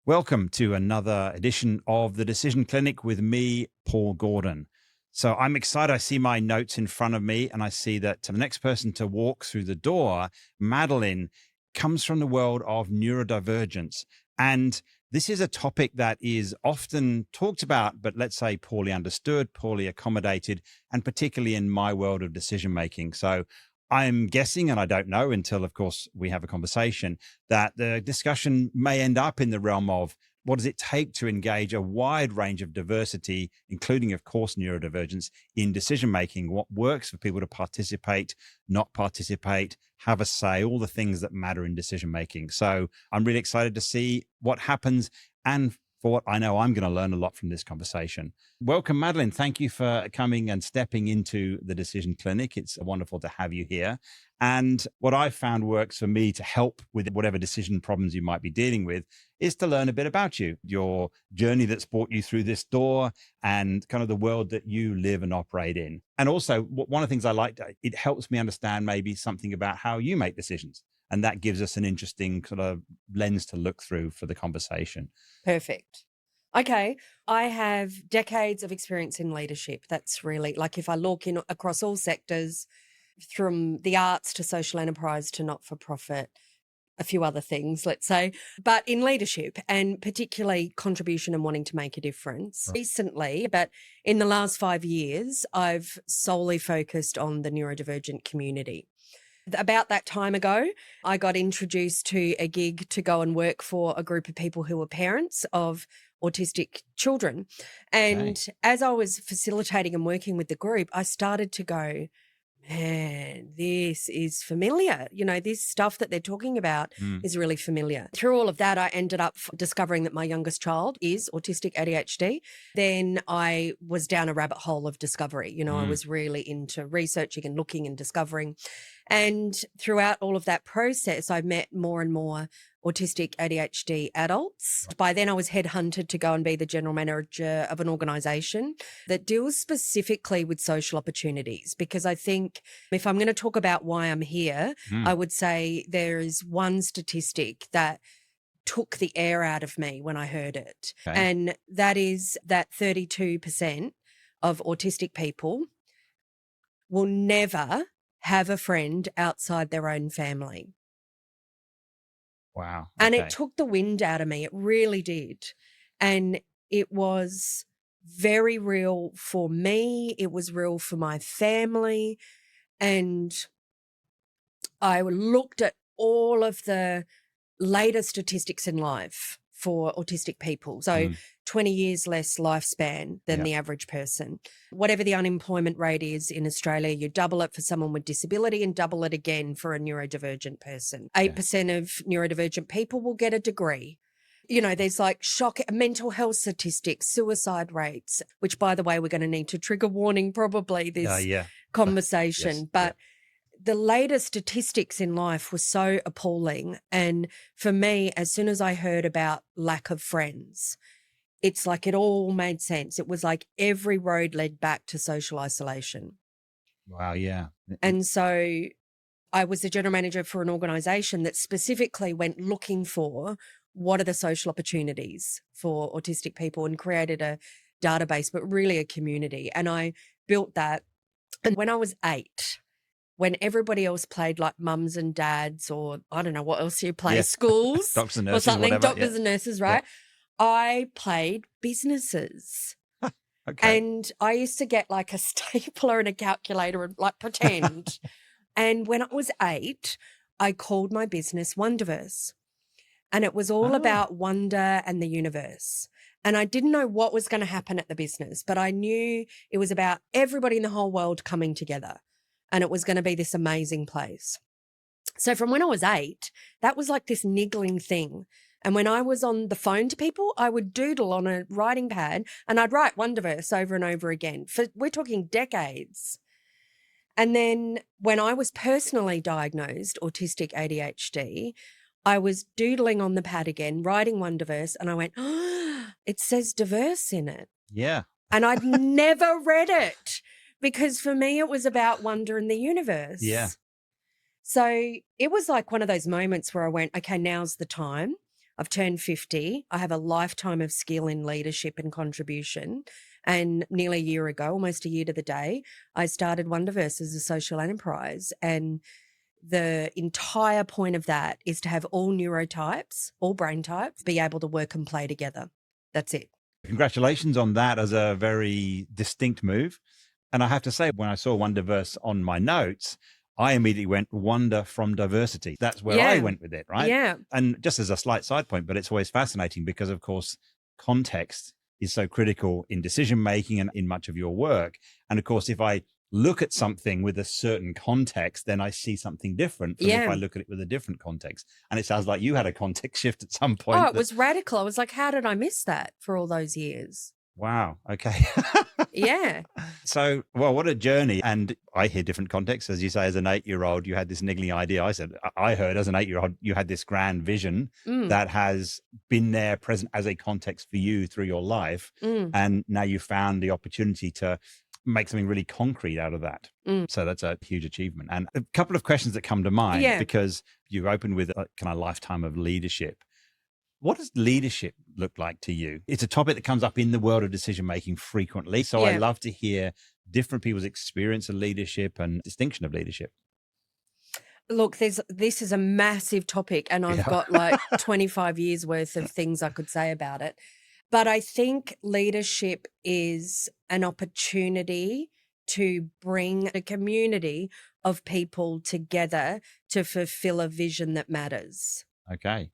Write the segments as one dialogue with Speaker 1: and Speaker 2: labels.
Speaker 1: Welcome to another edition of the Decision Clinic with me, Paul Gordon. So I'm excited. I see my notes in front of me and I see that the next person to walk through the door, Madeline, comes from the world of neurodivergence. And this is a topic that is often talked about, but let's say poorly understood, poorly accommodated, and particularly in my world of decision making. So I'm guessing, and I don't know until, of course, we have a conversation, that the discussion may end up in the realm of what does it take to engage a wide range of diversity, including, of course, neurodivergence in decision making, what works for people to participate, not participate, have a say, all the things that matter in decision making. So I'm really excited to see what happens. And for what I know, I'm going to learn a lot from this conversation. Welcome, Madeline. Thank you for coming and stepping into the Decision Clinic. It's wonderful to have you here. And what I've found works for me to help with whatever decision problems you might be dealing with is to learn a bit about you, your journey that's brought you through this door and kind of the world that you live and operate in. And also, one of the things I like, it helps me understand maybe something about how you make decisions. And that gives us an interesting sort of lens to look through for the conversation.
Speaker 2: Perfect. Okay. I have decades of experience in leadership. That's really like if I look in across all sectors, from the arts to social enterprise to not-for-profit, a few other things, let's say, but in leadership and particularly contribution and wanting to make a difference. Right. Recently, but in the last 5 years, I've solely focused on the neurodivergent community. About that time ago, I got introduced to a gig to go and work for a group of people who were parents of autistic children. And as I was facilitating and working with the group, I started to go, man, this is familiar. You know, this stuff that they're talking about is really familiar. Through all of that, I ended up discovering that my youngest child is autistic ADHD. Then I was down a rabbit hole of discovery. You know, I was really into researching and looking and discovering. And throughout all of that process, I met more and more autistic ADHD adults. By then I was headhunted to go and be the general manager of an organisation that deals specifically with social opportunities, because I think if I'm going to talk about why I'm here, I would say there is one statistic that took the air out of me when I heard it. And that is that 32% of autistic people will never have a friend outside their own family.
Speaker 1: Wow.
Speaker 2: And it took the wind out of me. It really did. And it was very real for me. It was real for my family. And I looked at all of the latest statistics in life for autistic people. So 20 years less lifespan than the average person. Whatever the unemployment rate is in Australia, you double it for someone with disability and double it again for a neurodivergent person. 8% of neurodivergent people will get a degree. You know, there's like mental health statistics, suicide rates, which, by the way, we're going to need to trigger warning probably this conversation. But the latest statistics in life were so appalling. And for me, as soon as I heard about lack of friends, it's like it all made sense. It was like every road led back to social isolation.
Speaker 1: Wow, yeah.
Speaker 2: And so I was the general manager for an organisation that specifically went looking for what are the social opportunities for autistic people and created a database, but really a community. And I built that. And when I was 8, when everybody else played like mums and dads, or I don't know what else you play, schools
Speaker 1: doctors and nurses,
Speaker 2: or something,
Speaker 1: whatever.
Speaker 2: Doctors and nurses, right? I played businesses. And I used to get like a stapler and a calculator and like pretend. And when I was 8, I called my business Wondiverse. And it was all about wonder and the universe. And I didn't know what was going to happen at the business, but I knew it was about everybody in the whole world coming together. And it was going to be this amazing place. So from when I was 8, that was like this niggling thing. And when I was on the phone to people, I would doodle on a writing pad and I'd write Wondiverse over and over again. We're talking decades. And then when I was personally diagnosed autistic ADHD, I was doodling on the pad again, writing Wondiverse, and I went, oh, it says diverse in it.
Speaker 1: Yeah.
Speaker 2: And I'd never read it. Because for me, it was about wonder in the universe.
Speaker 1: Yeah.
Speaker 2: So it was like one of those moments where I went, okay, now's the time. I've turned 50. I have a lifetime of skill in leadership and contribution. And nearly a year ago, almost a year to the day, I started Wondiverse as a social enterprise. And the entire point of that is to have all neurotypes, all brain types, be able to work and play together. That's it.
Speaker 1: Congratulations on that as a very distinct move. And I have to say, when I saw Wondiverse on my notes, I immediately went wonder from diversity. That's where I went with it, right?
Speaker 2: Yeah.
Speaker 1: And just as a slight side point, but it's always fascinating because, of course, context is so critical in decision making and in much of your work. And of course, if I look at something with a certain context, then I see something different from if I look at it with a different context. And it sounds like you had a context shift at some point.
Speaker 2: Oh, it was radical. I was like, how did I miss that for all those years?
Speaker 1: Wow. Okay.
Speaker 2: Yeah.
Speaker 1: So, well, what a journey. And I hear different contexts. As you say, as an 8-year-old, you had this niggling idea. I heard as an 8-year-old, you had this grand vision that has been there present as a context for you through your life. And now you found the opportunity to make something really concrete out of that. So that's a huge achievement. And a couple of questions that come to mind, because you opened with a kind of lifetime of leadership. What does leadership look like to you? It's a topic that comes up in the world of decision making frequently. So I love to hear different people's experience of leadership and distinction of leadership.
Speaker 2: Look, this is a massive topic, and I've got like 25 years worth of things I could say about it. But I think leadership is an opportunity to bring a community of people together to fulfill a vision that matters.
Speaker 1: Okay.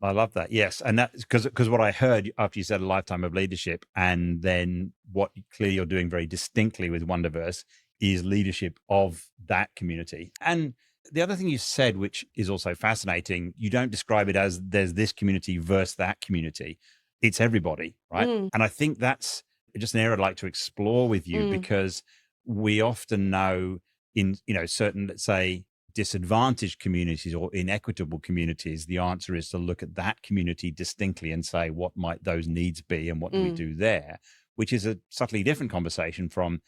Speaker 1: I love that. Yes. And that's because what I heard after you said a lifetime of leadership, and then what clearly you're doing very distinctly with Wondiverse is leadership of that community. And the other thing you said, which is also fascinating, you don't describe it as there's this community versus that community. It's everybody, right? And I think that's just an area I'd like to explore with you, because we often know in, certain, let's say, disadvantaged communities or inequitable communities, the answer is to look at that community distinctly and say, what might those needs be and what do we do there? Which is a subtly different conversation from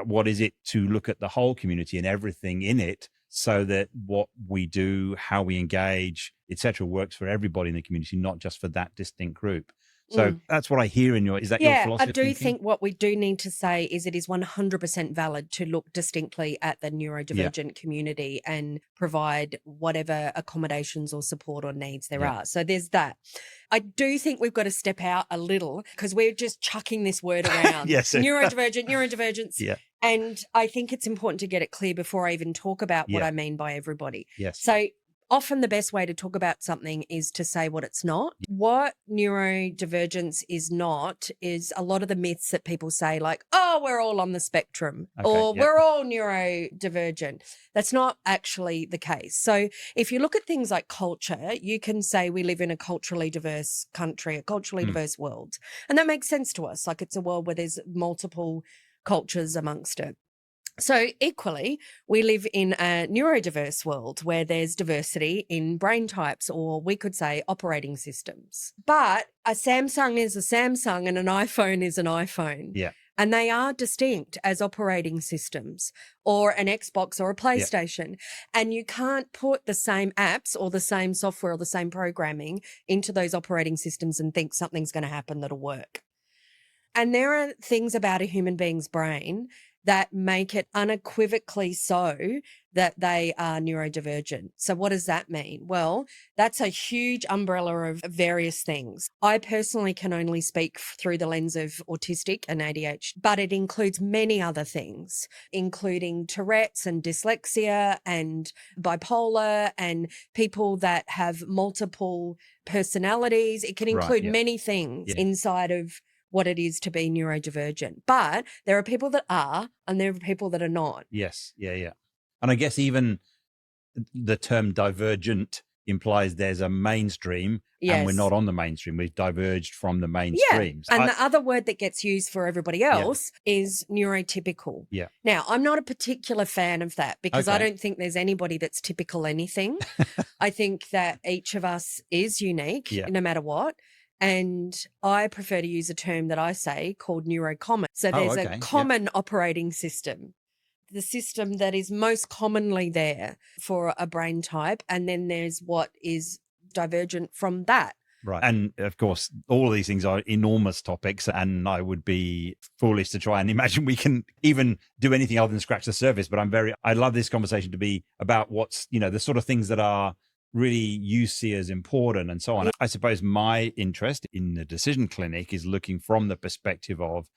Speaker 1: what is it to look at the whole community and everything in it, so that what we do, how we engage, etc., works for everybody in the community, not just for that distinct group. So that's what I hear in is that your philosophy?
Speaker 2: I do think what we do need to say is it is 100% valid to look distinctly at the neurodivergent community and provide whatever accommodations or support or needs there are. So there's that. I do think we've got to step out a little, because we're just chucking this word around. Neurodivergence.
Speaker 1: Yeah.
Speaker 2: And I think it's important to get it clear before I even talk about what I mean by everybody.
Speaker 1: Yes.
Speaker 2: So often the best way to talk about something is to say what it's not. What neurodivergence is not is a lot of the myths that people say, like, oh, we're all on the spectrum, or we're all neurodivergent. That's not actually the case. So if you look at things like culture, you can say we live in a culturally diverse country, a culturally diverse world. And that makes sense to us. Like, it's a world where there's multiple cultures amongst it. So equally, we live in a neurodiverse world where there's diversity in brain types, or we could say operating systems. But a Samsung is a Samsung and an iPhone is an iPhone.
Speaker 1: Yeah.
Speaker 2: And they are distinct as operating systems, or an Xbox or a PlayStation. And you can't put the same apps or the same software or the same programming into those operating systems and think something's going to happen that'll work. And there are things about a human being's brain that make it unequivocally so that they are neurodivergent. So what does that mean? Well, that's a huge umbrella of various things. I personally can only speak through the lens of autistic and ADHD, but it includes many other things, including Tourette's and dyslexia and bipolar and people that have multiple personalities. It can include many things inside of what it is to be neurodivergent. But there are people that are, and there are people that are not.
Speaker 1: Yes. Yeah. And I guess even the term divergent implies there's a mainstream, and we're not on the mainstream. We've diverged from the mainstream.
Speaker 2: Yeah. And the other word that gets used for everybody else is neurotypical.
Speaker 1: Yeah.
Speaker 2: Now, I'm not a particular fan of that, because I don't think there's anybody that's typical anything. I think that each of us is unique, no matter what. And I prefer to use a term that I say called neurocommon. So there's a common operating system the system that is most commonly there for a brain type, and then there's what is divergent from that.
Speaker 1: Right. And of course, all of these things are enormous topics, and I would be foolish to try and imagine we can even do anything other than scratch the surface. But I love this conversation to be about what's, the sort of things that are really you see as important and so on.
Speaker 2: Yeah.
Speaker 1: I suppose my interest in the decision clinic is looking from the perspective of,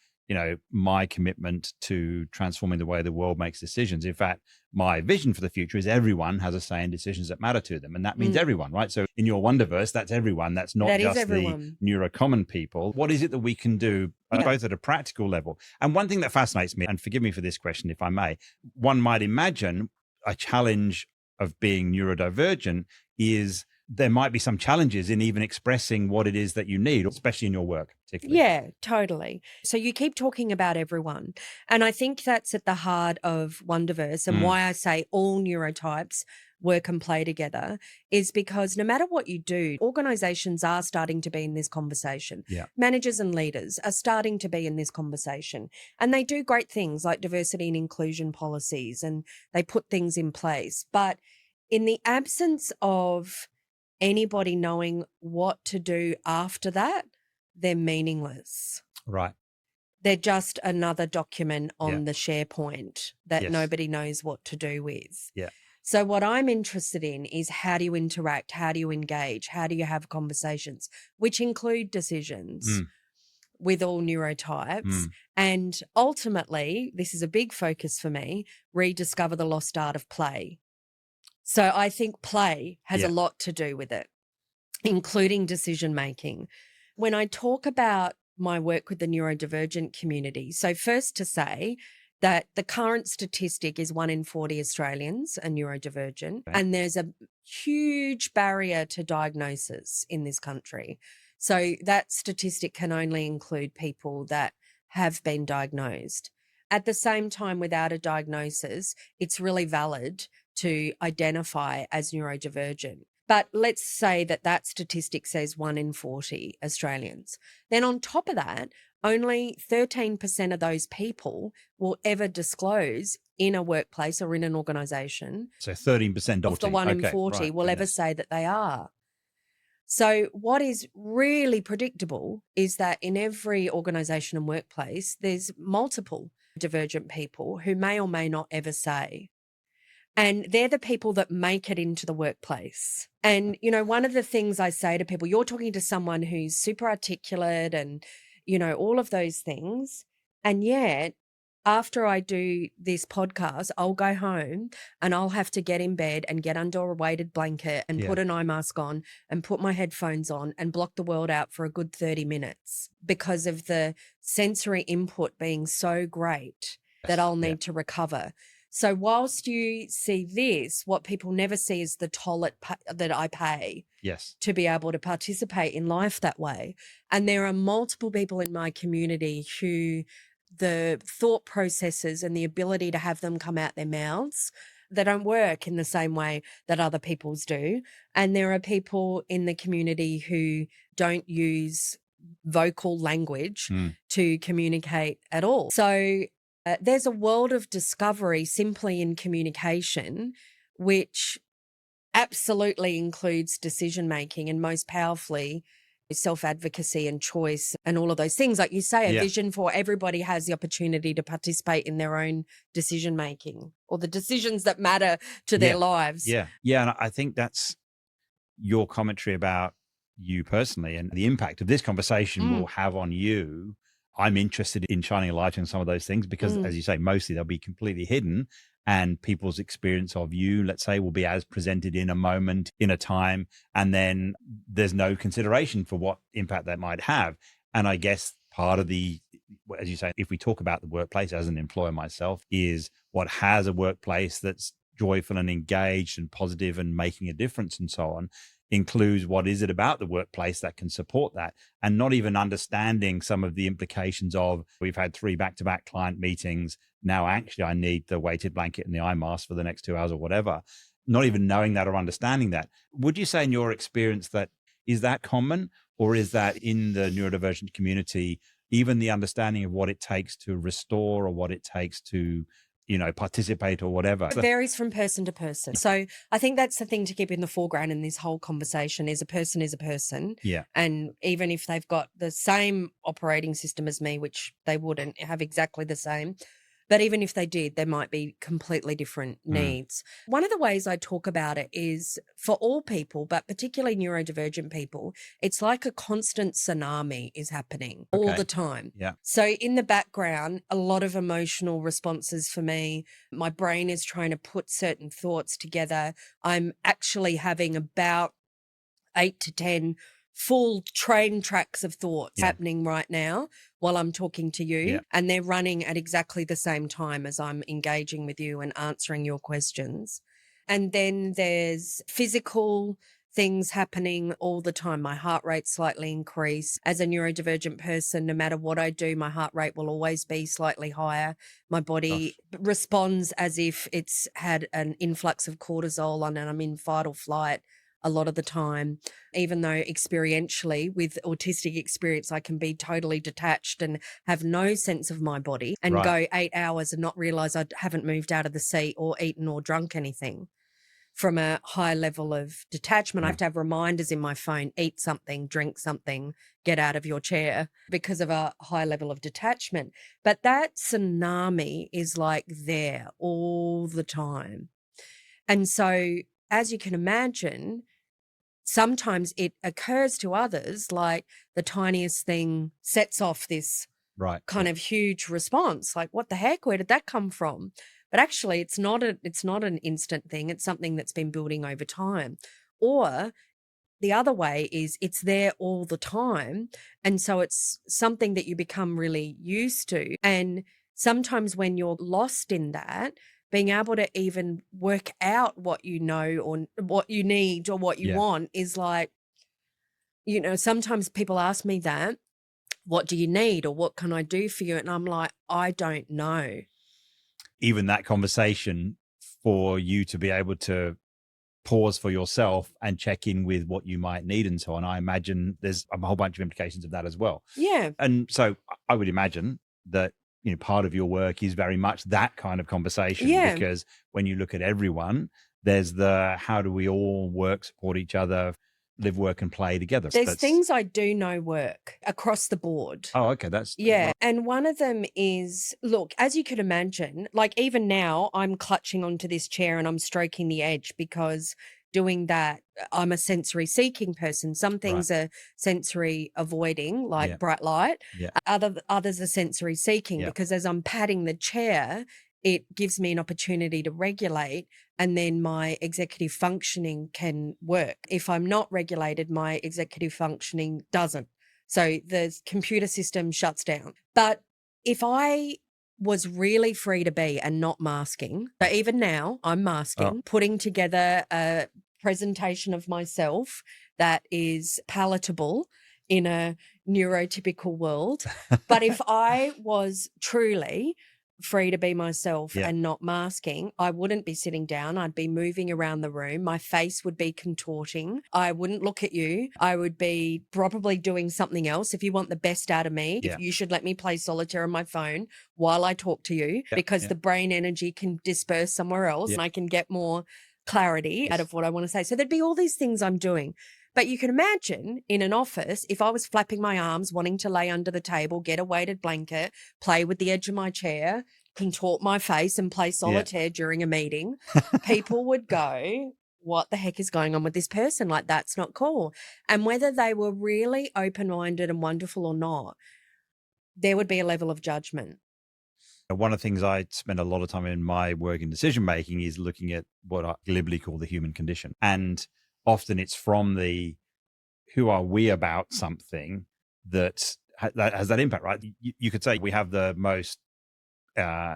Speaker 1: my commitment to transforming the way the world makes decisions. In fact, my vision for the future is everyone has a say in decisions that matter to them. And that means everyone, right? So in your Wondiverse, that's everyone. That's not just the neurocommon people. What is it that we can do both at a practical level? And one thing that fascinates me, and forgive me for this question, if I may, one might imagine a challenge of being neurodivergent is there might be some challenges in even expressing what it is that you need, especially in your work, particularly.
Speaker 2: Yeah, totally. So you keep talking about everyone. And I think that's at the heart of Wondiverse, and why I say all neurotypes work and play together is because no matter what you do, organizations are starting to be in this conversation.
Speaker 1: Yeah.
Speaker 2: Managers and leaders are starting to be in this conversation. And they do great things like diversity and inclusion policies, and they put things in place. But in the absence of anybody knowing what to do after that, they're meaningless.
Speaker 1: Right.
Speaker 2: They're just another document on the SharePoint that nobody knows what to do with.
Speaker 1: Yeah.
Speaker 2: So what I'm interested in is how do you interact? How do you engage? How do you have conversations, which include decisions with all neurotypes? And ultimately, this is a big focus for me, rediscover the lost art of play. So I think play has a lot to do with it, including decision making. When I talk about my work with the neurodivergent community, so first to say that the current statistic is 1 in 40 Australians are neurodivergent, and there's a huge barrier to diagnosis in this country. So that statistic can only include people that have been diagnosed. At the same time, without a diagnosis, it's really valid to identify as neurodivergent. But let's say that statistic says 1 in 40 Australians. Then on top of that, only 13% of those people will ever disclose in a workplace or in an organisation.
Speaker 1: So 13%
Speaker 2: of the 1 in 40 will ever say that they are. So what is really predictable is that in every organisation and workplace, there's multiple divergent people who may or may not ever say. And they're the people that make it into the workplace. And, one of the things I say to people, you're talking to someone who's super articulate and, all of those things. And yet, after I do this podcast, I'll go home and I'll have to get in bed and get under a weighted blanket and put an eye mask on and put my headphones on and block the world out for a good 30 minutes because of the sensory input being so great that I'll need to recover. So whilst you see this, what people never see is the toll that I pay to be able to participate in life that way. And there are multiple people in my community who the thought processes and the ability to have them come out their mouths, they don't work in the same way that other people's do. And there are people in the community who don't use vocal language to communicate at all. So there's a world of discovery simply in communication, which absolutely includes decision making and most powerfully self-advocacy and choice and all of those things. Like you say, a vision for everybody has the opportunity to participate in their own decision making or the decisions that matter to their lives.
Speaker 1: Yeah. And I think that's your commentary about you personally and the impact of this conversation will have on you. I'm interested in shining a light on some of those things because, as you say, mostly they'll be completely hidden, and people's experience of you, let's say, will be as presented in a moment, in a time, and then there's no consideration for what impact that might have. And I guess part of the, as you say, if we talk about the workplace as an employer myself, is what has a workplace that's joyful and engaged and positive and making a difference and so on, includes what is it about the workplace that can support that, and not even understanding some of the implications of we've had 3 back-to-back client meetings. Now, actually, I need the weighted blanket and the eye mask for the next 2 hours or whatever, not even knowing that or understanding that. Would you say in your experience that is that common, or is that in the neurodivergent community, even the understanding of what it takes to restore or what it takes to participate or whatever.
Speaker 2: It varies from person to person. So I think that's the thing to keep in the foreground in this whole conversation is a person is a person.
Speaker 1: Yeah.
Speaker 2: And even if they've got the same operating system as me, which they wouldn't have exactly the same, but even if they did, there might be completely different needs. One of the ways I talk about it is for all people, but particularly neurodivergent people, it's like a constant tsunami is happening all the time.
Speaker 1: Yeah.
Speaker 2: So in the background, a lot of emotional responses for me. My brain is trying to put certain thoughts together. I'm actually having about 8 to 10 full train tracks of thoughts happening right now while I'm talking to you.
Speaker 1: Yeah.
Speaker 2: And they're running at exactly the same time as I'm engaging with you and answering your questions. And then there's physical things happening all the time. My heart rate slightly increase. As a neurodivergent person, no matter what I do, my heart rate will always be slightly higher. My body responds as if it's had an influx of cortisol on and I'm in fight or flight a lot of the time, even though experientially with autistic experience, I can be totally detached and have no sense of my body and go 8 hours and not realize I haven't moved out of the seat or eaten or drunk anything. From a high level of detachment, I have to have reminders in my phone, eat something, drink something, get out of your chair because of a high level of detachment. But that tsunami is like there all the time. And so, as you can imagine, sometimes it occurs to others like the tiniest thing sets off this kind of huge response. Like, what the heck? Where did that come from? But actually, it's not an instant thing. It's something that's been building over time. Or the other way is it's there all the time. And so it's something that you become really used to. And sometimes when you're lost in that, being able to even work out what you know or what you need or what you want is like, sometimes people ask me that, what do you need or what can I do for you? And I'm like, I don't know.
Speaker 1: Even that conversation for you to be able to pause for yourself and check in with what you might need and so on. I imagine there's a whole bunch of implications of that as well.
Speaker 2: Yeah.
Speaker 1: And so I would imagine that, part of your work is very much that kind of conversation because when you look at everyone, there's the how do we all work, support each other, live, work and play together.
Speaker 2: There's things I do know work across the board.
Speaker 1: Oh, okay. That's
Speaker 2: And one of them is, look, as you can imagine, like even now I'm clutching onto this chair and I'm stroking the edge because doing that, I'm a sensory seeking person. Some things are sensory avoiding, like bright light. Others are sensory seeking because as I'm patting the chair, it gives me an opportunity to regulate and then my executive functioning can work. If I'm not regulated, my executive functioning doesn't. So the computer system shuts down. But if I was really free to be and not masking, so even now I'm masking, putting together a presentation of myself that is palatable in a neurotypical world. But if I was truly free to be myself and not masking, I wouldn't be sitting down. I'd be moving around the room. My face would be contorting. I wouldn't look at you. I would be probably doing something else. If you want the best out of me, if you should let me play solitaire on my phone while I talk to you, because the brain energy can disperse somewhere else and I can get more clarity out of what I want to say. So there'd be all these things I'm doing. But you can imagine in an office, if I was flapping my arms, wanting to lay under the table, get a weighted blanket, play with the edge of my chair, contort my face and play solitaire during a meeting, people would go, what the heck is going on with this person? Like, that's not cool. And whether they were really open-minded and wonderful or not, there would be a level of judgment.
Speaker 1: One of the things I spend a lot of time in my work in decision making is looking at what I glibly call the human condition. And often it's from the who are we about something that has that impact, right? You could say we have the most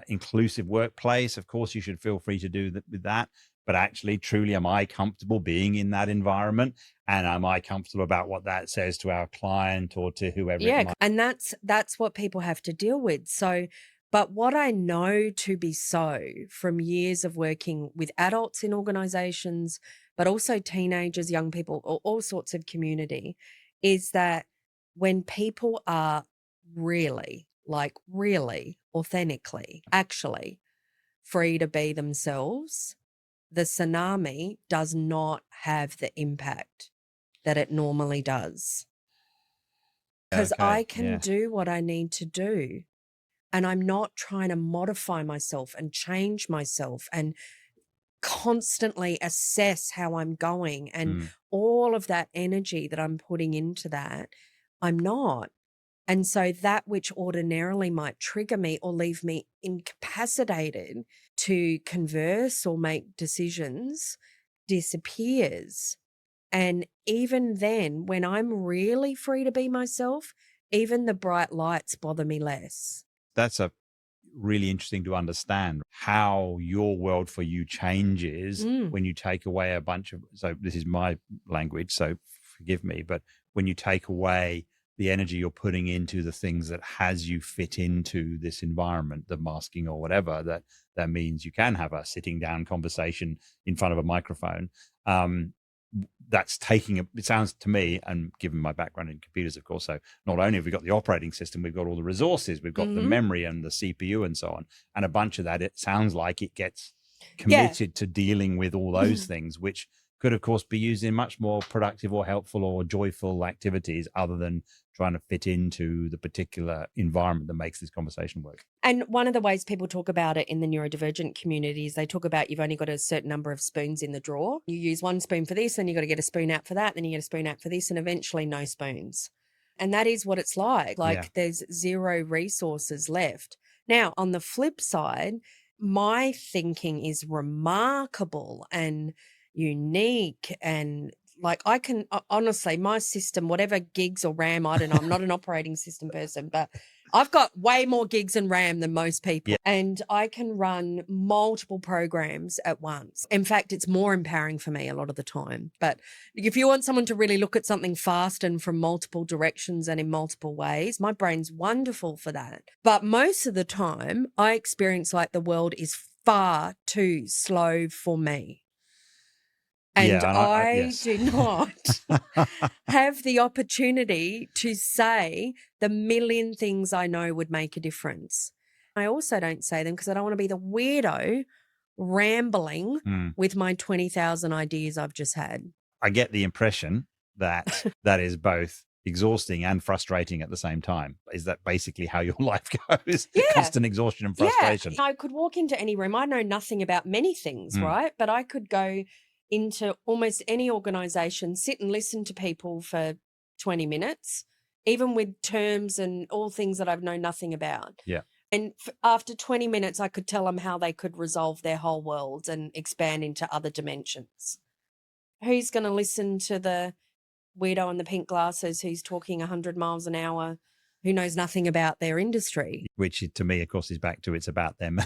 Speaker 1: inclusive workplace. Of course, you should feel free to do with that. But actually, truly, am I comfortable being in that environment? And am I comfortable about what that says to our client or to whoever it might?
Speaker 2: And that's what people have to deal with. So, but what I know to be so from years of working with adults in organizations, but also teenagers, young people, or all sorts of community, is that when people are really, like really authentically, actually free to be themselves, the tsunami does not have the impact that it normally does. Because
Speaker 1: Okay,
Speaker 2: I can
Speaker 1: yeah.
Speaker 2: do what I need to do. And I'm not trying to modify myself and change myself and constantly assess how I'm going and all of that energy that I'm putting into that. I'm not. And so that which ordinarily might trigger me or leave me incapacitated to converse or make decisions disappears. And even then, when I'm really free to be myself, even the bright lights bother me less.
Speaker 1: That's a really interesting to understand how your world for you changes when you take away a bunch of, so this is my language, so forgive me, but when you take away the energy you're putting into the things that has you fit into this environment, the masking or whatever, that means you can have a sitting down conversation in front of a microphone. That's taking it sounds to me, and given my background in computers, of course, so not only have we got the operating system, we've got all the resources, we've got the memory and the CPU and so on, and a bunch of that, it sounds like it gets committed to dealing with all those things, which could of course be used in much more productive or helpful or joyful activities other than trying to fit into the particular environment that makes this conversation work.
Speaker 2: And one of the ways people talk about it in the neurodivergent community is they talk about you've only got a certain number of spoons in the drawer. You use one spoon for this, then you got to get a spoon out for that, then you get a spoon out for this, and eventually no spoons. And that is what it's like. Like there's zero resources left. Now, on the flip side, my thinking is remarkable and unique, and like I can honestly, my system, whatever gigs or RAM, I don't know, I'm not an operating system person, but I've got way more gigs and RAM than most people, and I can run multiple programs at once. In fact, it's more empowering for me a lot of the time. But if you want someone to really look at something fast and from multiple directions and in multiple ways, my brain's wonderful for that. But most of the time, I experience like the world is far too slow for me. And I do not have the opportunity to say the million things I know would make a difference. I also don't say them because I don't want to be the weirdo rambling with my 20,000 ideas I've just had.
Speaker 1: I get the impression that that is both exhausting and frustrating at the same time. Is that basically how your life goes? Constant exhaustion and frustration.
Speaker 2: I could walk into any room. I know nothing about many things, right? But I could go into almost any organization, sit and listen to people for 20 minutes, even with terms and all things that I've known nothing about.
Speaker 1: Yeah.
Speaker 2: And after 20 minutes, I could tell them how they could resolve their whole world and expand into other dimensions. Who's going to listen to the weirdo in the pink glasses who's talking 100 miles an hour, who knows nothing about their industry?
Speaker 1: Which to me, of course, is back to it's about them.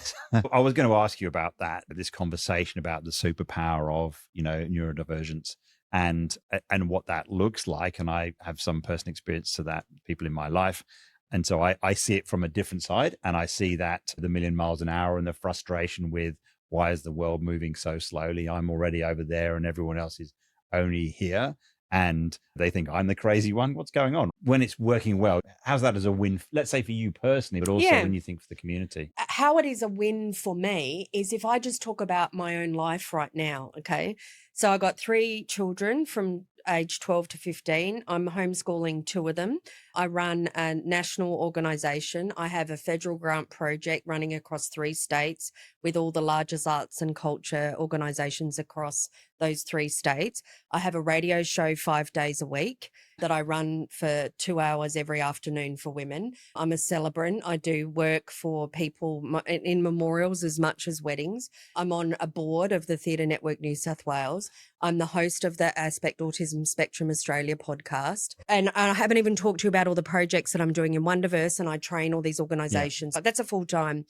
Speaker 1: I was going to ask you about that, this conversation about the superpower of, neurodivergence and what that looks like. And I have some personal experience to that, people in my life. And so I see it from a different side, and I see that the million miles an hour and the frustration with why is the world moving so slowly? I'm already over there and everyone else is only here. And they think I'm the crazy one. What's going on? When it's working well, how's that as a win, let's say for you personally, but also when you think for the community?
Speaker 2: How it is a win for me is if I just talk about my own life right now, okay? So I got 3 children from age 12 to 15. I'm homeschooling 2 of them. I run a national organisation. I have a federal grant project running across 3 states with all the largest arts and culture organisations across those 3 states. I have a radio show 5 days a week that I run for 2 hours every afternoon for women. I'm a celebrant. I do work for people in memorials as much as weddings. I'm on a board of the Theatre Network New South Wales. I'm the host of the Aspect Autism Spectrum Australia podcast. And I haven't even talked to you about all the projects that I'm doing in Wondiverse, and I train all these organisations. Yeah. That's a full-time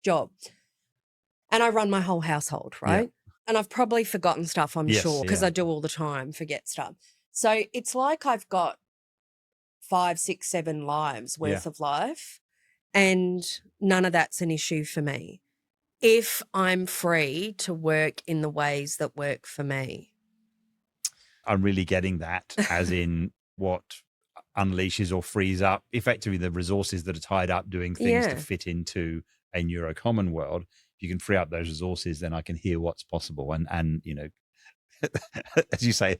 Speaker 2: job. And I run my whole household, right? Yeah. And I've probably forgotten stuff, I'm sure, because I do all the time, forget stuff. So it's like I've got 5, 6, 7 lives worth of life, and none of that's an issue for me if I'm free to work in the ways that work for me.
Speaker 1: I'm really getting that as in what unleashes or frees up effectively the resources that are tied up doing things to fit into a neurocommon world you can free up those resources, then I can hear what's possible. And as you say,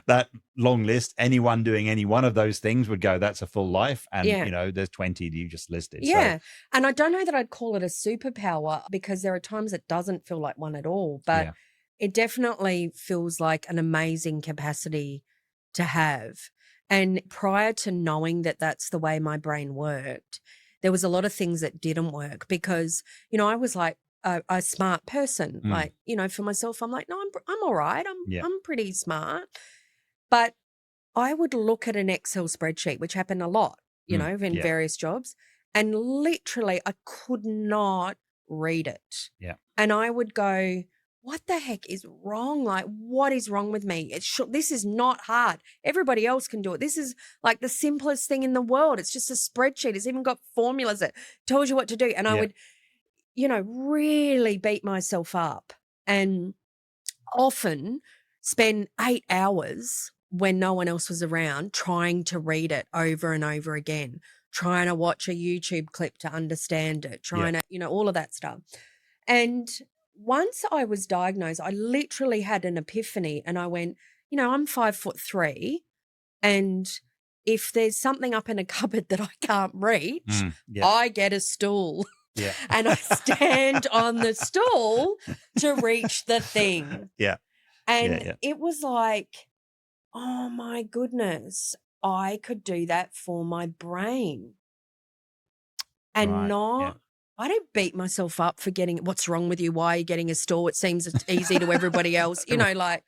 Speaker 1: that long list, anyone doing any one of those things would go, that's a full life. And,
Speaker 2: Yeah.
Speaker 1: there's 20 that you just listed.
Speaker 2: Yeah. And I don't know that I'd call it a superpower, because there are times it doesn't feel like one at all, but it definitely feels like an amazing capacity to have. And prior to knowing that that's the way my brain worked, there was a lot of things that didn't work, because, I was like a smart person. Like, for myself, I'm like, no, I'm all right. I'm pretty smart. But I would look at an Excel spreadsheet, which happened a lot, in various jobs, and literally I could not read it.
Speaker 1: Yeah.
Speaker 2: And I would go, what the heck is wrong? Like, what is wrong with me? This is not hard. Everybody else can do it. This is like the simplest thing in the world. It's just a spreadsheet. It's even got formulas that tells you what to do. And I would, really beat myself up, and often spend 8 hours when no one else was around trying to read it over and over again, trying to watch a YouTube clip to understand it, trying to, all of that stuff. And once I was diagnosed, I literally had an epiphany, and I went, I'm 5'3", and if there's something up in a cupboard that I can't reach, I get a stool.
Speaker 1: Yeah.
Speaker 2: And I stand on the stool to reach the thing.
Speaker 1: Yeah.
Speaker 2: And it was like, oh my goodness, I could do that for my brain. And I don't beat myself up for getting, what's wrong with you? Why are you getting a stool? It seems it's easy to everybody else. Like,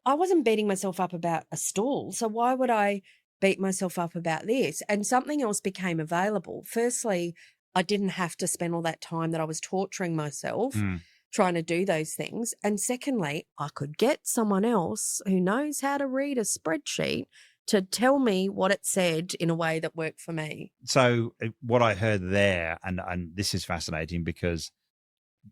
Speaker 2: I wasn't beating myself up about a stool. So why would I beat myself up about this? And something else became available. Firstly, I didn't have to spend all that time that I was torturing myself trying to do those things. And secondly, I could get someone else who knows how to read a spreadsheet to tell me what it said in a way that worked for me.
Speaker 1: So what I heard there, and this is fascinating, because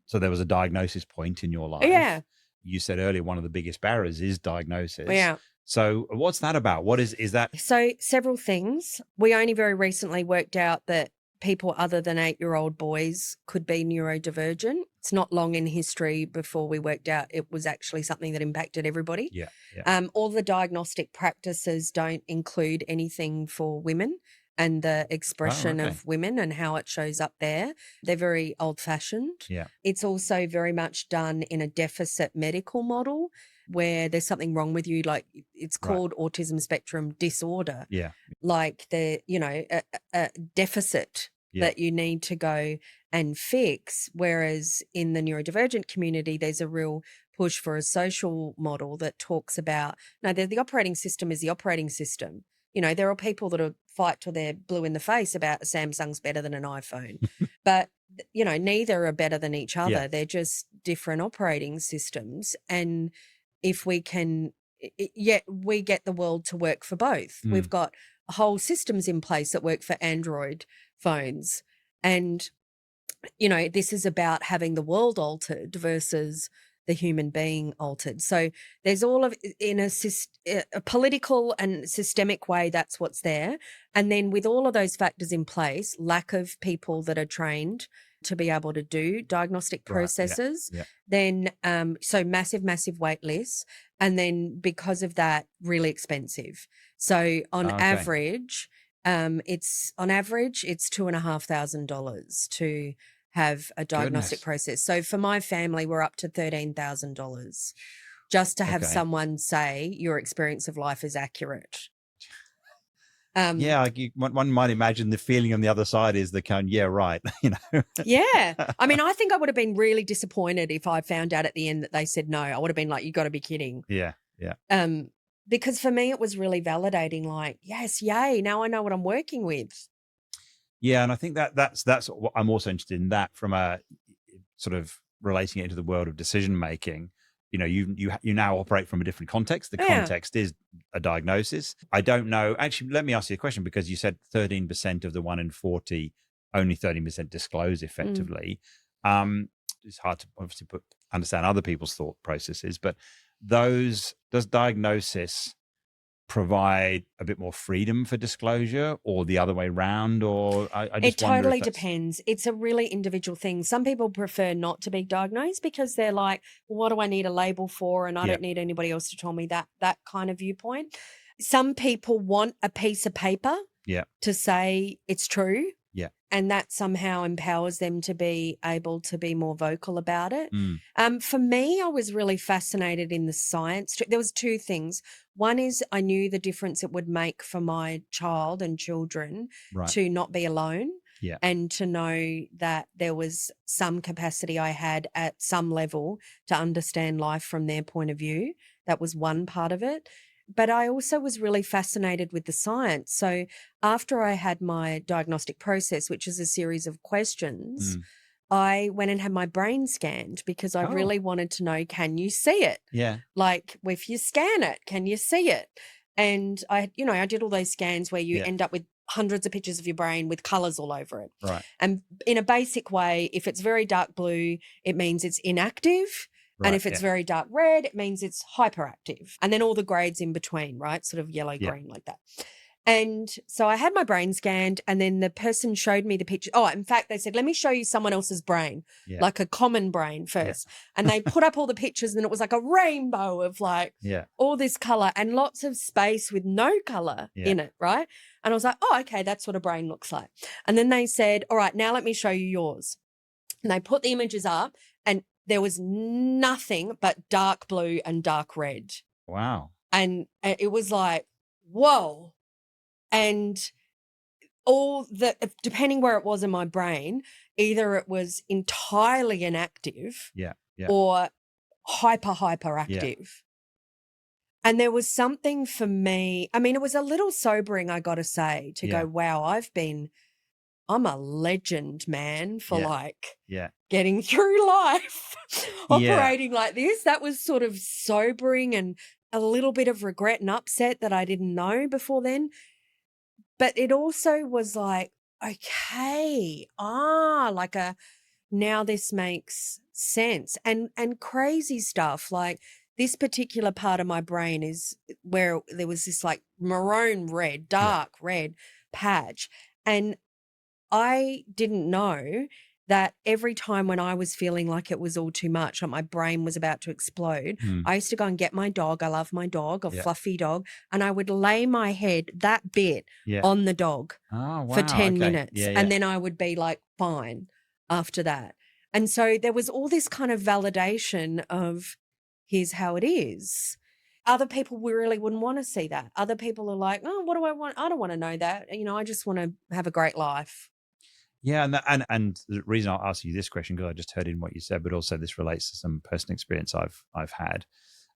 Speaker 1: so there was a diagnosis point in your life.
Speaker 2: Yeah.
Speaker 1: You said earlier, one of the biggest barriers is diagnosis.
Speaker 2: Yeah.
Speaker 1: So what's that about? What is that?
Speaker 2: So several things. We only very recently worked out that people other than 8-year-old boys could be neurodivergent. It's not long in history before we worked out it was actually something that impacted everybody.
Speaker 1: Yeah.
Speaker 2: All the diagnostic practices don't include anything for women and the expression of women and how it shows up there. They're very old-fashioned.
Speaker 1: Yeah.
Speaker 2: It's also very much done in a deficit medical model, where there's something wrong with you, like it's called autism spectrum disorder.
Speaker 1: Yeah.
Speaker 2: Like a deficit that you need to go and fix. Whereas in the neurodivergent community, there's a real push for a social model that talks about, no, the operating system is the operating system. There are people that fight till they're blue in the face about Samsung's better than an iPhone, but neither are better than each other.
Speaker 1: Yeah.
Speaker 2: They're just different operating systems. And if we can, we get the world to work for both. We've got whole systems in place that work for Android phones. And, this is about having the world altered versus the human being altered. So there's all of, in a political and systemic way, that's what's there. And then with all of those factors in place, lack of people that are trained to be able to do diagnostic processes, then so massive wait lists, and then because of that, really expensive. So on average, it's $2,500 to have a diagnostic process. So for my family, we're up to $13,000 just to have someone say your experience of life is accurate.
Speaker 1: One might imagine the feeling on the other side is the kind, right.
Speaker 2: Yeah. I mean, I think I would have been really disappointed if I found out at the end that they said no. I would have been like, you got to be kidding.
Speaker 1: Yeah.
Speaker 2: Because for me, it was really validating, like, yes, yay, now I know what I'm working with.
Speaker 1: Yeah, and I think that's what I'm also interested in, that from a sort of relating it into the world of decision making. You now operate from a different context. The context is a diagnosis. I don't know. Actually, let me ask you a question, because you said 13% of the 1 in 40, only 13% disclose effectively. It's hard to obviously understand other people's thought processes, but does diagnosis provide a bit more freedom for disclosure, or the other way round? Or I
Speaker 2: It
Speaker 1: just wonder
Speaker 2: totally
Speaker 1: if that's,
Speaker 2: depends. It's a really individual thing. Some people prefer not to be diagnosed because they're like, what do I need a label for? And I
Speaker 1: yeah,
Speaker 2: don't need anybody else to tell me that kind of viewpoint. Some people want a piece of paper
Speaker 1: yeah,
Speaker 2: to say it's true.
Speaker 1: yeah,
Speaker 2: And that somehow empowers them to be able to be more vocal about it.
Speaker 1: mm,
Speaker 2: For me, I was really fascinated in the science. There was two things. One is I knew the difference it would make for my child and children
Speaker 1: right,
Speaker 2: to not be alone
Speaker 1: yeah,
Speaker 2: and to know that there was some capacity I had at some level to understand life from their point of view. That was one part of it. But I also was really fascinated with the science. So after I had my diagnostic process, which is a series of questions,
Speaker 1: mm.
Speaker 2: I went and had my brain scanned because I
Speaker 1: Oh,
Speaker 2: really wanted to know, can you see it?
Speaker 1: yeah,
Speaker 2: Like if you scan it, can you see it? And I did all those scans where you
Speaker 1: yeah,
Speaker 2: end up with hundreds of pictures of your brain with colors all over it.
Speaker 1: right,
Speaker 2: And in a basic way, if it's very dark blue, it means it's inactive. And
Speaker 1: right,
Speaker 2: if it's
Speaker 1: yeah,
Speaker 2: very dark red, it means it's hyperactive. And then all the grades in between, right? Sort of yellow,
Speaker 1: yeah,
Speaker 2: green, like that. And so I had my brain scanned, and then the person showed me the picture. Oh, in fact, they said, let me show you someone else's brain,
Speaker 1: yeah,
Speaker 2: like a common brain
Speaker 1: yeah,
Speaker 2: first. And they put up all the pictures, and it was like a rainbow of like
Speaker 1: yeah,
Speaker 2: all this color and lots of space with no color
Speaker 1: yeah,
Speaker 2: in it, right? And I was like, oh, okay, that's what a brain looks like. And then they said, all right, now let me show you yours. And they put the images up, and there was nothing but dark blue and dark red.
Speaker 1: wow,
Speaker 2: And it was like, whoa. And depending where it was in my brain, either it was entirely inactive
Speaker 1: yeah, yeah,
Speaker 2: or
Speaker 1: yeah,
Speaker 2: hyperactive. And there was something for me, I mean, it was a little sobering, I got to say, to
Speaker 1: yeah,
Speaker 2: go, wow, I'm a legend, man, for
Speaker 1: yeah,
Speaker 2: like
Speaker 1: yeah,
Speaker 2: getting through life
Speaker 1: yeah,
Speaker 2: operating like this. That was sort of sobering and a little bit of regret and upset that I didn't know before then. But it also was like, okay, now this makes sense. And crazy stuff like this particular part of my brain is where there was this like maroon red,
Speaker 1: yeah,
Speaker 2: dark red patch. And I didn't know that every time when I was feeling like it was all too much, like my brain was about to explode,
Speaker 1: mm,
Speaker 2: I used to go and get my dog. I love my dog, a
Speaker 1: yeah,
Speaker 2: fluffy dog, and I would lay my head that bit
Speaker 1: yeah.
Speaker 2: on the dog
Speaker 1: Oh,
Speaker 2: for
Speaker 1: wow,
Speaker 2: 10
Speaker 1: okay,
Speaker 2: minutes.
Speaker 1: yeah,
Speaker 2: And
Speaker 1: yeah,
Speaker 2: then I would be like, fine after that. And so there was all this kind of validation of here's how it is. Other people really wouldn't want to see that. Other people are like, oh, what do I want? I don't want to know that. I just want to have a great life.
Speaker 1: yeah. And the reason I'll ask you this question, because I just heard in what you said, but also this relates to some personal experience I've had,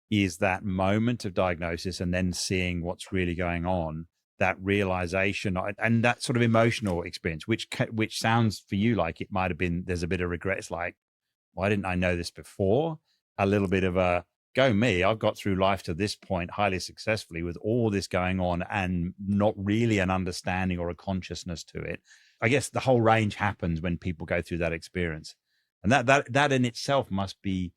Speaker 1: is that moment of diagnosis and then seeing what's really going on, that realization and that sort of emotional experience, which sounds for you like it might have been, there's a bit of regret. It's like, why didn't I know this before? A little bit of a go me. I've got through life to this point highly successfully with all this going on and not really an understanding or a consciousness to it. I guess the whole range happens when people go through that experience. And that in itself must be,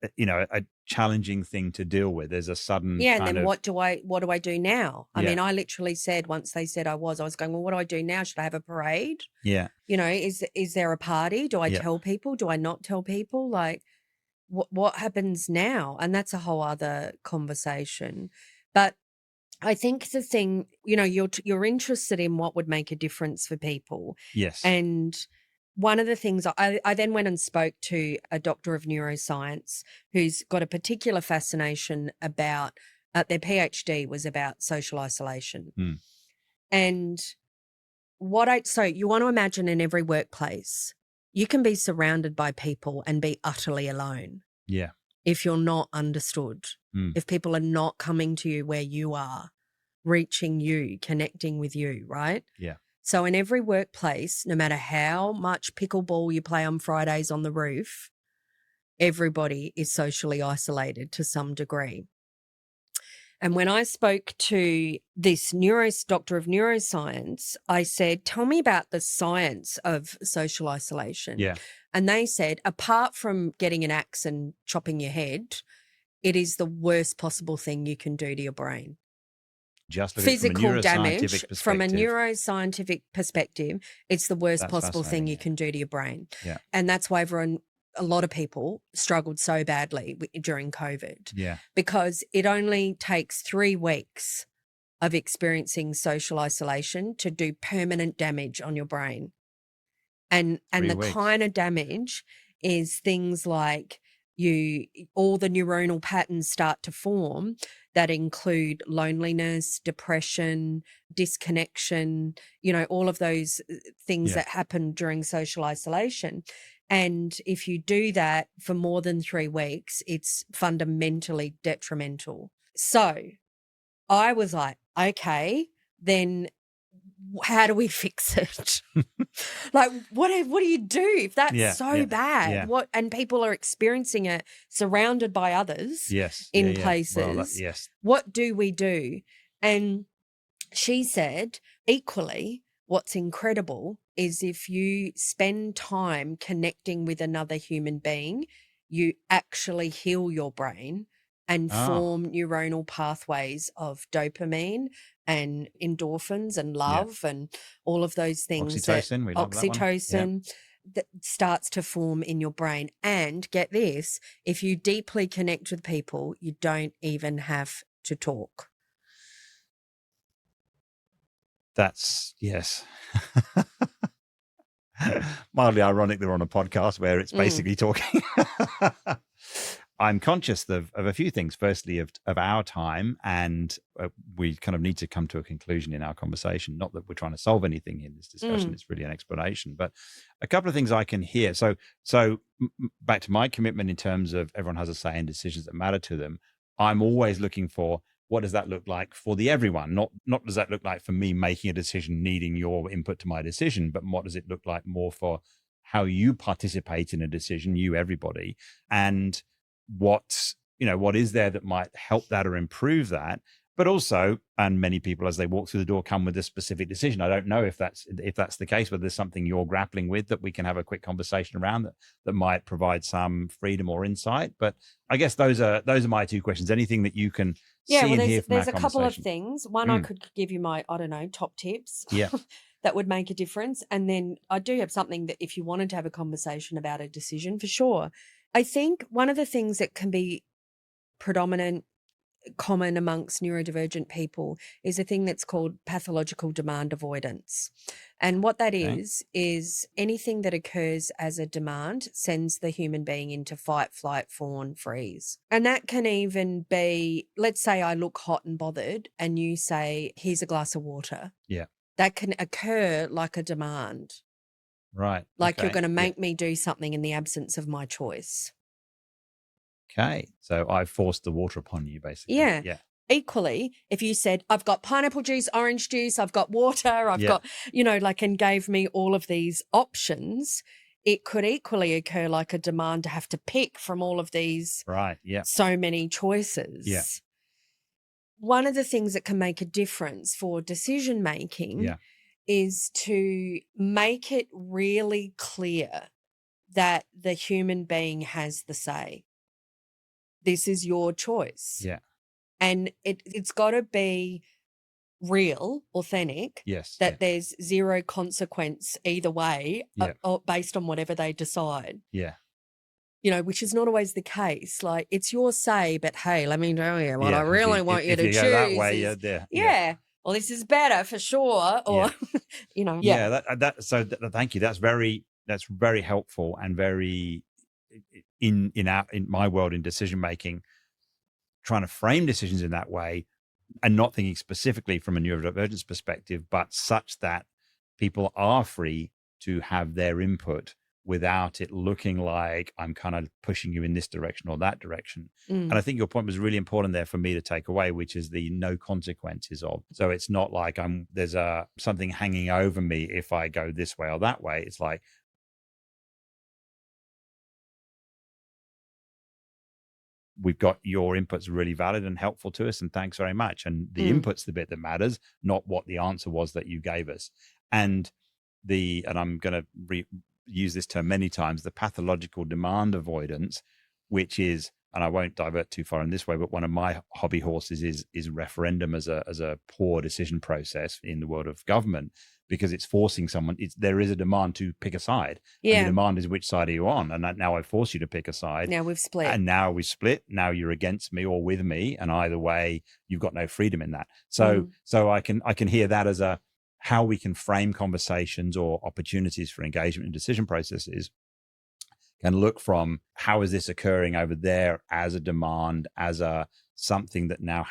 Speaker 1: a challenging thing to deal with. There's a sudden
Speaker 2: Yeah, and
Speaker 1: kind
Speaker 2: then
Speaker 1: of,
Speaker 2: what do I do now? I
Speaker 1: yeah,
Speaker 2: mean, I literally said once they said I was going, well, what do I do now? Should I have a parade?
Speaker 1: yeah,
Speaker 2: Is there a party? Do I
Speaker 1: yeah,
Speaker 2: tell people? Do I not tell people? Like what happens now? And that's a whole other conversation. But I think the thing, you're interested in what would make a difference for people.
Speaker 1: yes,
Speaker 2: And one of the things I then went and spoke to a doctor of neuroscience who's got a particular fascination about their PhD was about social isolation.
Speaker 1: mm,
Speaker 2: And so you want to imagine in every workplace, you can be surrounded by people and be utterly alone
Speaker 1: yeah,
Speaker 2: if you're not understood,
Speaker 1: mm,
Speaker 2: if people are not coming to you where you are, reaching you, connecting with you, right?
Speaker 1: yeah,
Speaker 2: So in every workplace, no matter how much pickleball you play on Fridays on the roof, everybody is socially isolated to some degree. And when I spoke to this doctor of neuroscience, I said, tell me about the science of social isolation.
Speaker 1: yeah,
Speaker 2: And they said, apart from getting an axe and chopping your head, it is the worst possible thing you can do to your brain.
Speaker 1: Just look at it from a
Speaker 2: Physical
Speaker 1: neuroscientific
Speaker 2: damage
Speaker 1: perspective.
Speaker 2: from a neuroscientific perspective, it's the worst
Speaker 1: That's
Speaker 2: possible thing
Speaker 1: fascinating,
Speaker 2: you
Speaker 1: yeah.
Speaker 2: can do to your brain.
Speaker 1: Yeah.
Speaker 2: And that's why a lot of people struggled so badly during COVID,
Speaker 1: Yeah.
Speaker 2: because it only takes 3 weeks of experiencing social isolation to do permanent damage on your brain. And
Speaker 1: 3
Speaker 2: the
Speaker 1: weeks.
Speaker 2: kind of damage is things like all the neuronal patterns start to form that include loneliness, depression, disconnection, all of those things
Speaker 1: Yeah.
Speaker 2: that happen during social isolation. And if you do that for more than 3 weeks, it's fundamentally detrimental. So I was like, okay, then how do we fix it? Like, what do you do if that's so bad?
Speaker 1: Yeah.
Speaker 2: And people are experiencing it surrounded by others
Speaker 1: Yes.
Speaker 2: in
Speaker 1: Yeah.
Speaker 2: places.
Speaker 1: Well, yes.
Speaker 2: What do we do? And she said, equally, what's incredible is if you spend time connecting with another human being, you actually heal your brain and form neuronal pathways of dopamine and endorphins and love and all of those things.
Speaker 1: Oxytocin, we love that one.
Speaker 2: Oxytocin that starts to form in your brain. And get this, if you deeply connect with people, you don't even have to talk.
Speaker 1: That's yes. Mildly ironic they're on a podcast where it's basically talking. I'm conscious of a few things. Firstly, of our time, and we kind of need to come to a conclusion in our conversation. Not that we're trying to solve anything in this discussion; it's really an exploration. But a couple of things I can hear. So back to my commitment in terms of everyone has a say in decisions that matter to them. I'm always looking for, what does that look like for the everyone? Not does that look like for me making a decision, needing your input to my decision, but what does it look like more for how you participate in a decision, you, everybody, and what is there that might help that or improve that. But also, and many people as they walk through the door come with a specific decision. I don't know if that's the case, whether there's something you're grappling with that we can have a quick conversation around that might provide some freedom or insight. But I guess those are my 2 questions. Anything that you can see and hear from our
Speaker 2: there's a couple of
Speaker 1: conversation?
Speaker 2: things. One, I could give you my, I don't know, top tips.
Speaker 1: Yeah.
Speaker 2: That would make a difference. And then I do have something that if you wanted to have a conversation about a decision, for sure. I think one of the things that can be common amongst neurodivergent people is a thing that's called pathological demand avoidance. And what that is anything that occurs as a demand sends the human being into fight, flight, fawn, freeze. And that can even be, let's say I look hot and bothered and you say, here's a glass of water.
Speaker 1: Yeah.
Speaker 2: That can occur like a demand.
Speaker 1: Right.
Speaker 2: Like you're going to make me do something in the absence of my choice.
Speaker 1: Okay. So I forced the water upon you, basically.
Speaker 2: Yeah.
Speaker 1: Yeah.
Speaker 2: Equally, if you said, I've got pineapple juice, orange juice, I've got water, I've got, and gave me all of these options, it could equally occur like a demand to have to pick from all of these.
Speaker 1: Right. Yeah.
Speaker 2: So many choices.
Speaker 1: Yeah.
Speaker 2: One of the things that can make a difference for decision making is to make it really clear that the human being has the say. This is your choice.
Speaker 1: Yeah.
Speaker 2: And it's got to be real, authentic.
Speaker 1: Yes.
Speaker 2: That there's zero consequence either way or based on whatever they decide.
Speaker 1: Yeah.
Speaker 2: Which is not always the case. Like, it's your say, but hey, let me tell you what I really want you to choose.
Speaker 1: That way,
Speaker 2: well, this is better for sure. Or,
Speaker 1: thank you. That's very helpful and very in my world in decision making, trying to frame decisions in that way and not thinking specifically from a neurodivergence perspective, but such that people are free to have their input without it looking like I'm kind of pushing you in this direction or that direction. And I think your point was really important there for me to take away, which is the no consequences of. So it's not like there's something hanging over me if I go this way or that way. It's like, we've got your inputs really valid and helpful to us, and thanks very much. And the input's the bit that matters, not what the answer was that you gave us. And I'm going to use this term many times, the pathological demand avoidance, which is and I won't divert too far in this way, but one of my hobby horses is referendum as a poor decision process in the world of government, because it's forcing someone. There is a demand to pick a side, and the
Speaker 2: Yeah.
Speaker 1: demand is, which side are you on? And now I force you to pick a side,
Speaker 2: Now we've split.
Speaker 1: and now we split. Now you're against me or with me, and either way, you've got no freedom in that. So I can hear that as how we can frame conversations or opportunities for engagement in decision processes. Can look from how is this occurring over there as a demand, as a something that now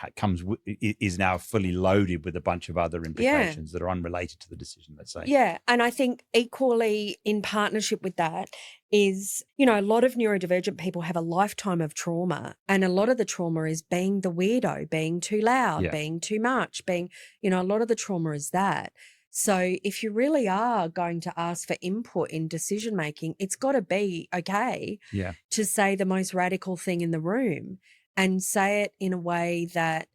Speaker 1: is now fully loaded with a bunch of other implications that are unrelated to the decision, let's say.
Speaker 2: Yeah. And I think equally in partnership with that is, a lot of neurodivergent people have a lifetime of trauma, and a lot of the trauma is being the weirdo, being too loud, being too much, a lot of the trauma is that. So if you really are going to ask for input in decision making, it's got to be okay to say the most radical thing in the room, and say it in a way that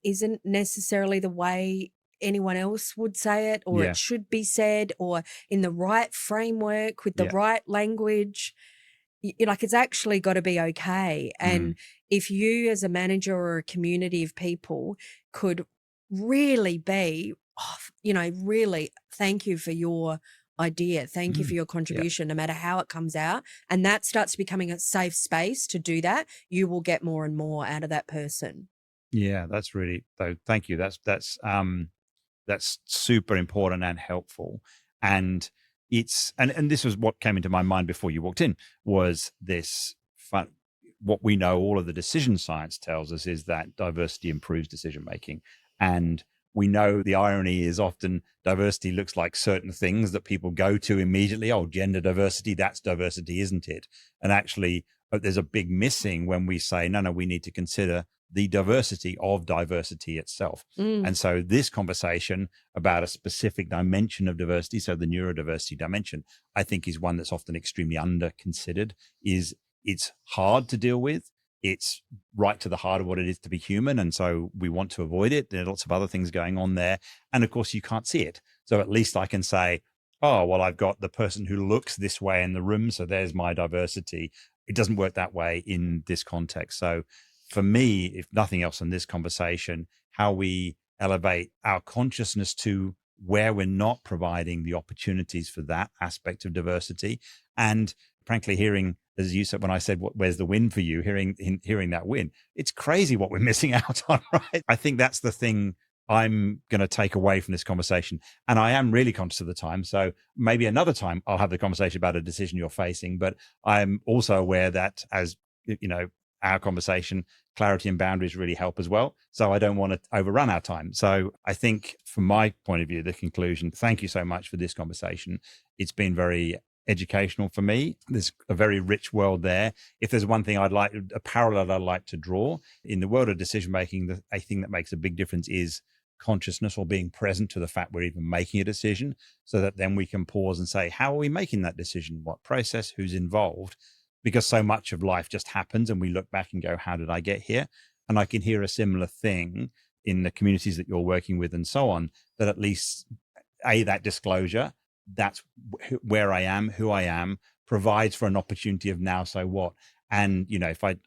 Speaker 2: isn't necessarily the way anyone else would say it, or it should be said, or in the right framework with the right language. It's actually got to be okay. And if you as a manager or a community of people could really be, really thank you for your idea. Thank you for your contribution, no matter how it comes out. And that starts becoming a safe space to do that. You will get more and more out of that person.
Speaker 1: Yeah, that's really, though. Thank you. That's super important and helpful. And and this was what came into my mind before you walked in, was this fun. What we know, all of the decision science tells us, is that diversity improves decision making. And we know the irony is often diversity looks like certain things that people go to immediately. Oh, gender diversity, that's diversity, isn't it? And actually, there's a big missing when we say, no, we need to consider the diversity of diversity itself. And so this conversation about a specific dimension of diversity, so the neurodiversity dimension, I think is one that's often extremely under considered. It's hard to deal with. It's right to the heart of what it is to be human. And so we want to avoid it. There are lots of other things going on there. And of course, you can't see it. So at least I can say, oh, well, I've got the person who looks this way in the room, so there's my diversity. It doesn't work that way in this context. So for me, if nothing else in this conversation, how we elevate our consciousness to where we're not providing the opportunities for that aspect of diversity. And frankly, hearing, as you said, when I said, where's the win for you, hearing that win, it's crazy what we're missing out on, right? I think that's the thing I'm going to take away from this conversation. And I am really conscious of the time. So maybe another time I'll have the conversation about a decision you're facing. But I'm also aware that, as our conversation, clarity and boundaries really help as well. So I don't want to overrun our time. So I think from my point of view, the conclusion, thank you so much for this conversation. It's been very educational for me. There's a very rich world there. If there's one thing a parallel I'd like to draw in the world of decision making, I think that makes a big difference is consciousness, or being present to the fact we're even making a decision, so that then we can pause and say, how are we making that decision? What process? Who's involved? Because so much of life just happens and we look back and go, how did I get here? And I can hear a similar thing in the communities that you're working with and so on, that at least that disclosure, that's where I am, who I am, provides for an opportunity of now, so what? And,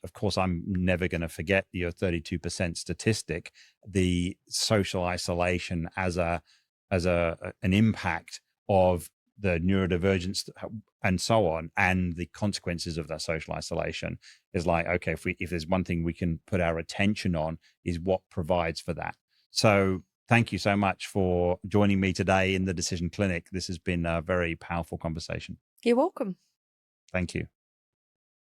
Speaker 1: of course, I'm never going to forget your 32% statistic, the social isolation as an impact of the neurodivergence and so on, and the consequences of that social isolation is like, okay, if there's one thing we can put our attention on, is what provides for that. So thank you so much for joining me today in the Decision Clinic. This has been a very powerful conversation.
Speaker 2: You're welcome.
Speaker 1: Thank you.